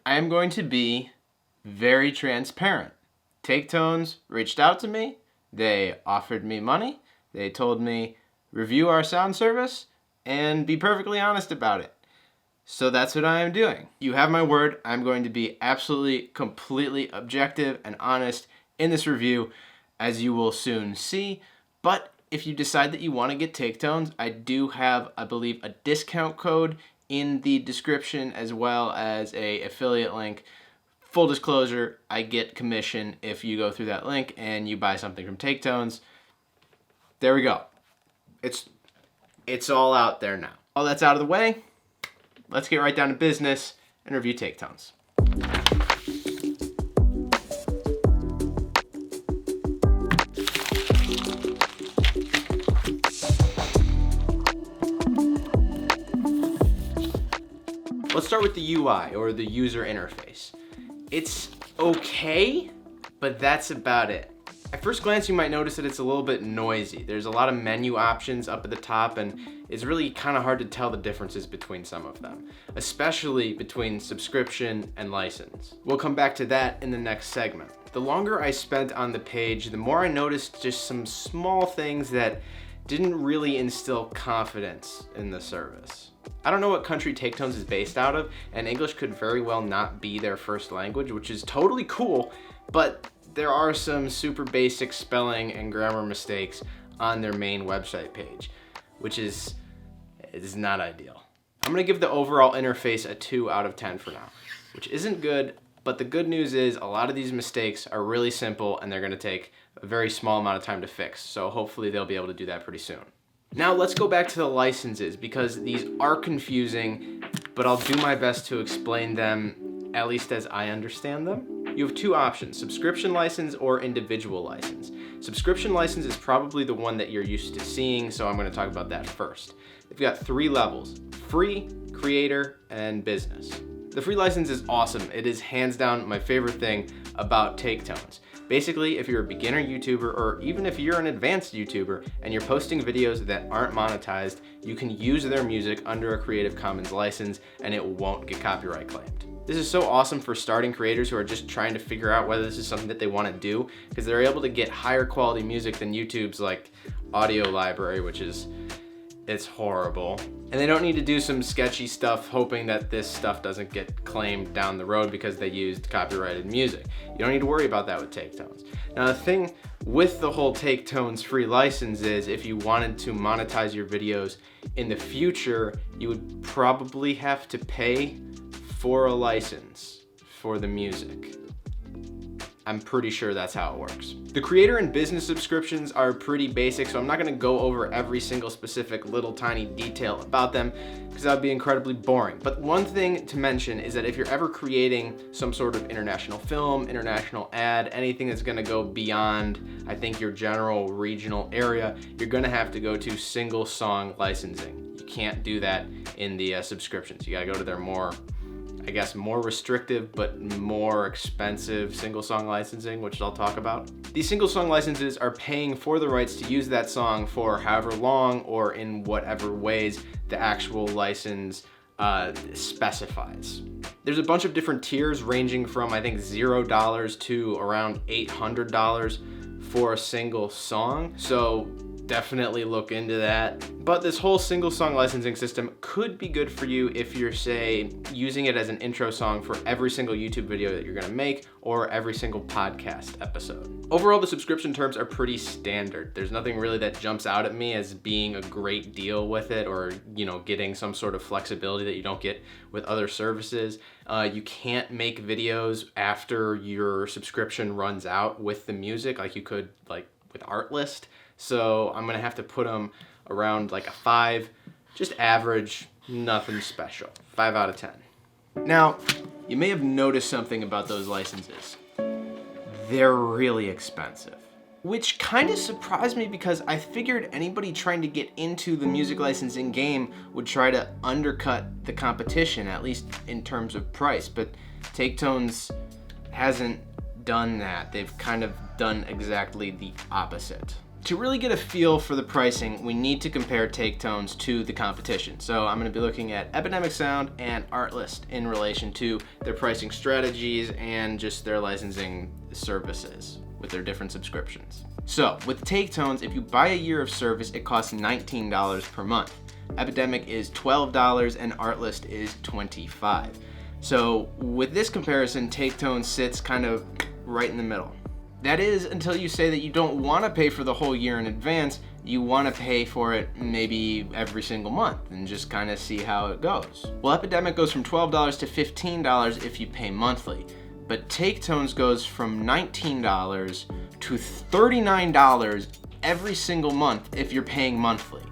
I am going to be very transparent. TakeTones reached out to me. They offered me money. They told me, review our sound service and be perfectly honest about it. So that's what I am doing. You have my word. I'm going to be absolutely, completely objective and honest in this review, as you will soon see. But if you decide that you want to get TakeTones, I do have, I believe, a discount code in the description as well as a affiliate link. Full disclosure, I get commission if you go through that link and you buy something from TakeTones. There we go. It's all out there now. All that's out of the way. Let's get right down to business and review TakeTones. Let's start with the UI, or the user interface. It's okay, but that's about it. At first glance, you might notice that it's a little bit noisy. There's a lot of menu options up at the top, and it's really kind of hard to tell the differences between some of them, especially between subscription and license. We'll come back to that in the next segment. The longer I spent on the page, the more I noticed just some small things that didn't really instill confidence in the service. I don't know what country TakeTones is based out of, and English could very well not be their first language, which is totally cool, but there are some super basic spelling and grammar mistakes on their main website page, which is not ideal. I'm gonna give the overall interface a 2 out of 10 for now, which isn't good, but the good news is a lot of these mistakes are really simple and they're gonna take a very small amount of time to fix, so hopefully they'll be able to do that pretty soon. Now let's go back to the licenses, because these are confusing, but I'll do my best to explain them, at least as I understand them. You have two options, subscription license or individual license. Subscription license is probably the one that you're used to seeing, so I'm going to talk about that first. They've got 3 levels, free, creator, and business. The free license is awesome. It is hands down my favorite thing about TakeTones. Basically, if you're a beginner YouTuber, or even if you're an advanced YouTuber and you're posting videos that aren't monetized, you can use their music under a Creative Commons license and it won't get copyright claimed. This is so awesome for starting creators who are just trying to figure out whether this is something that they want to do, because they're able to get higher quality music than YouTube's like audio library, which is, it's horrible. And they don't need to do some sketchy stuff hoping that this stuff doesn't get claimed down the road because they used copyrighted music. You don't need to worry about that with TakeTones. Now the thing with the whole TakeTones free license is if you wanted to monetize your videos in the future, you would probably have to pay for a license for the music. I'm pretty sure that's how it works. The creator and business subscriptions are pretty basic, so I'm not gonna go over every single specific little tiny detail about them because that would be incredibly boring. But one thing to mention is that if you're ever creating some sort of international film, international ad, anything that's gonna go beyond, I think, your general regional area, you're gonna have to go to single song licensing. You can't do that in the subscriptions. You gotta go to their more restrictive but more expensive single song licensing, which I'll talk about. These single song licenses are paying for the rights to use that song for however long or in whatever ways the actual license specifies. There's a bunch of different tiers ranging from I think $0 to around $800 for a single song. So definitely look into that. But this whole single song licensing system could be good for you if you're, say, using it as an intro song for every single YouTube video that you're gonna make or every single podcast episode. Overall, the subscription terms are pretty standard. There's nothing really that jumps out at me as being a great deal with it, or, you know, getting some sort of flexibility that you don't get with other services. You can't make videos after your subscription runs out with the music like you could like with Artlist. So I'm gonna have to put them around like a 5, just average, nothing special. 5 out of 10. Now, you may have noticed something about those licenses. They're really expensive, which kind of surprised me because I figured anybody trying to get into the music licensing game would try to undercut the competition, at least in terms of price, but TakeTones hasn't done that. They've kind of done exactly the opposite. To really get a feel for the pricing, we need to compare TakeTones to the competition. So I'm going to be looking at Epidemic Sound and Artlist in relation to their pricing strategies and just their licensing services with their different subscriptions. So with TakeTones, if you buy a year of service, it costs $19 per month. Epidemic is $12 and Artlist is $25. So with this comparison, TakeTones sits kind of right in the middle. That is until you say that you don't want to pay for the whole year in advance. You want to pay for it maybe every single month and just kind of see how it goes. Well, Epidemic goes from $12 to $15 if you pay monthly, but TakeTones goes from $19 to $39 every single month if you're paying monthly.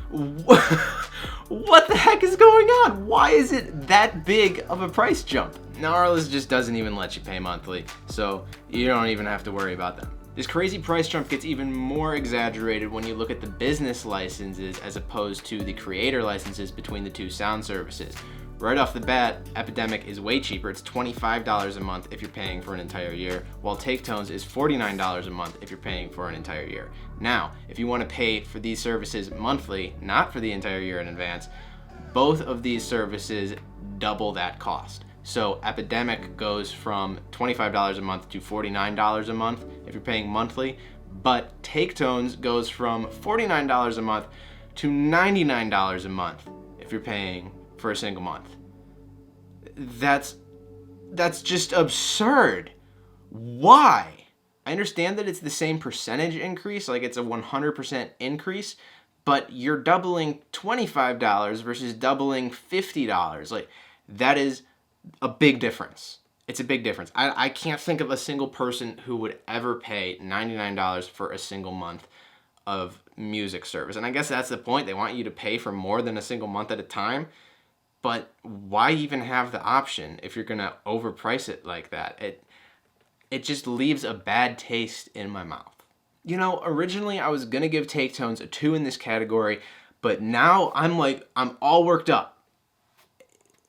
What the heck is going on? Why is it that big of a price jump? Now, Artlist just doesn't even let you pay monthly, so you don't even have to worry about them. This crazy price jump gets even more exaggerated when you look at the business licenses as opposed to the creator licenses between the two sound services. Right off the bat, Epidemic is way cheaper. It's $25 a month if you're paying for an entire year, while TakeTones is $49 a month if you're paying for an entire year. Now, if you want to pay for these services monthly, not for the entire year in advance, both of these services double that cost. So Epidemic goes from $25 a month to $49 a month if you're paying monthly, but TakeTones goes from $49 a month to $99 a month if you're paying for a single month. That's just absurd. Why? I understand that it's the same percentage increase, like it's a 100% increase, but you're doubling $25 versus doubling $50. Like, that is a big difference. It's a big difference. I can't think of a single person who would ever pay $99 for a single month of music service. And I guess that's the point. They want you to pay for more than a single month at a time. But why even have the option if you're going to overprice it like that? It just leaves a bad taste in my mouth. You know, originally I was going to give TakeTones a 2 in this category, but now I'm all worked up.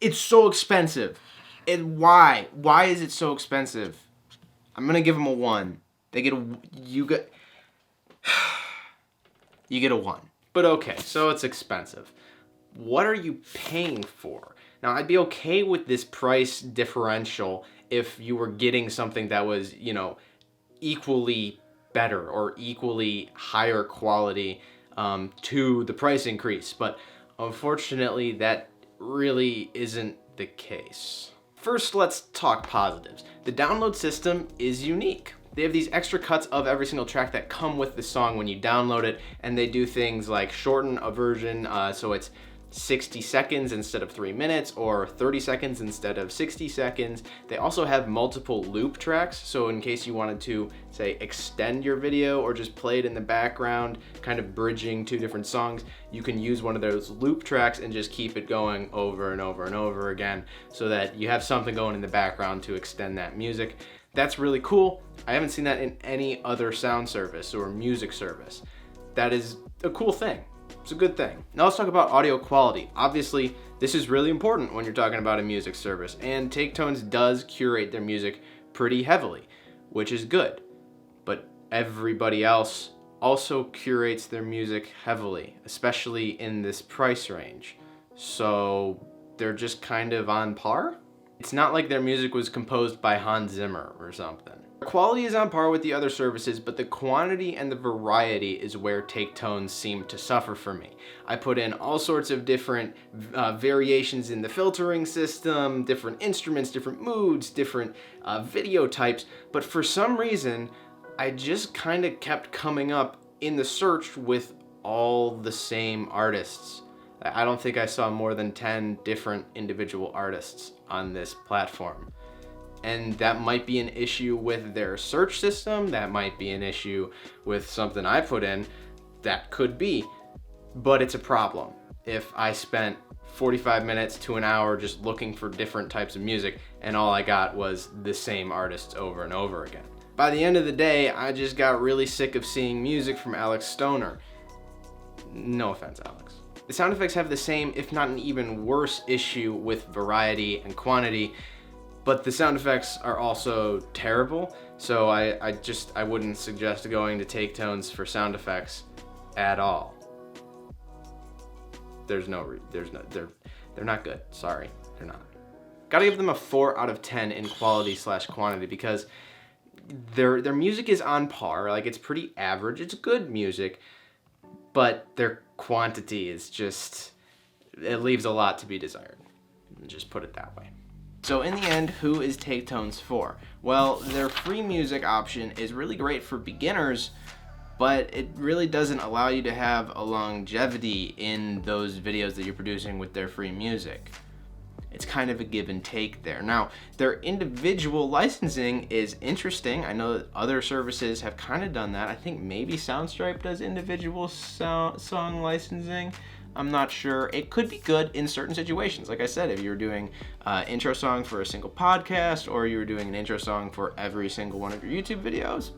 It's so expensive. Why? Why is it so expensive? I'm going to give them a 1. You get a 1. But okay, so it's expensive. What are you paying for? Now, I'd be okay with this price differential if you were getting something that was, equally better or equally higher quality to the price increase. But unfortunately, that really isn't the case. First, let's talk positives. The download system is unique. They have these extra cuts of every single track that come with the song when you download it, and they do things like shorten a version so it's 60 seconds instead of 3 minutes, or 30 seconds instead of 60 seconds. They also have multiple loop tracks, so in case you wanted to, say, extend your video or just play it in the background, kind of bridging 2 different songs, you can use one of those loop tracks and just keep it going over and over and over again so that you have something going in the background to extend that music. That's really cool. I haven't seen that in any other sound service or music service. That is a cool thing. It's a good thing. Now let's talk about audio quality. Obviously, this is really important when you're talking about a music service, and TakeTones does curate their music pretty heavily, which is good. But everybody else also curates their music heavily, especially in this price range. So they're just kind of on par? It's not like their music was composed by Hans Zimmer or something. Quality is on par with the other services, but the quantity and the variety is where TakeTones seem to suffer for me. I put in all sorts of different variations in the filtering system, different instruments, different moods, different video types, but for some reason, I just kind of kept coming up in the search with all the same artists. I don't think I saw more than 10 different individual artists on this platform. And that might be an issue with their search system, that might be an issue with something I put in, that could be, but it's a problem. If I spent 45 minutes to an hour just looking for different types of music and all I got was the same artists over and over again. By the end of the day, I just got really sick of seeing music from Alex Stoner. No offense, Alex. The sound effects have the same, if not an even worse issue with variety and quantity, but the sound effects are also terrible. So I wouldn't suggest going to TakeTones for sound effects at all. They're not good. Sorry, they're not. Gotta give them a 4 out of 10 in quality/quantity because their music is on par. Like, it's pretty average. It's good music, but their quantity is just, it leaves a lot to be desired. Just put it that way. So in the end, who is TakeTones for? Well, their free music option is really great for beginners, but it really doesn't allow you to have a longevity in those videos that you're producing with their free music. It's kind of a give and take there. Now, their individual licensing is interesting. I know that other services have kind of done that. I think maybe Soundstripe does individual song licensing. I'm not sure. It could be good in certain situations. Like I said, if you were doing an intro song for a single podcast, or you were doing an intro song for every single one of your YouTube videos,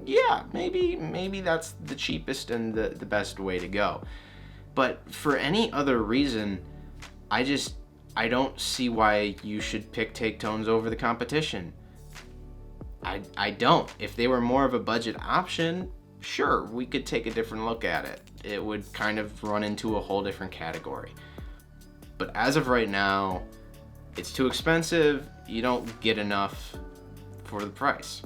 yeah, maybe that's the cheapest and the best way to go. But for any other reason, I don't see why you should pick TakeTones over the competition. I don't. If they were more of a budget option, sure, we could take a different look at it. It would kind of run into a whole different category. But as of right now, it's too expensive. You don't get enough for the price.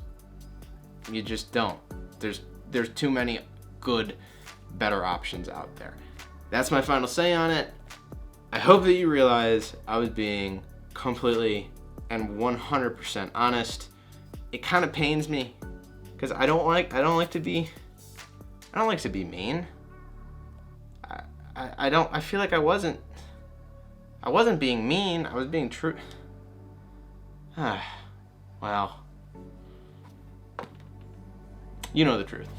You just don't. There's too many good, better options out there. That's my final say on it. I hope that you realize I was being completely and 100% honest. It kind of pains me because I don't like to be mean. I feel like I wasn't being mean. I was being true. Well, you know the truth.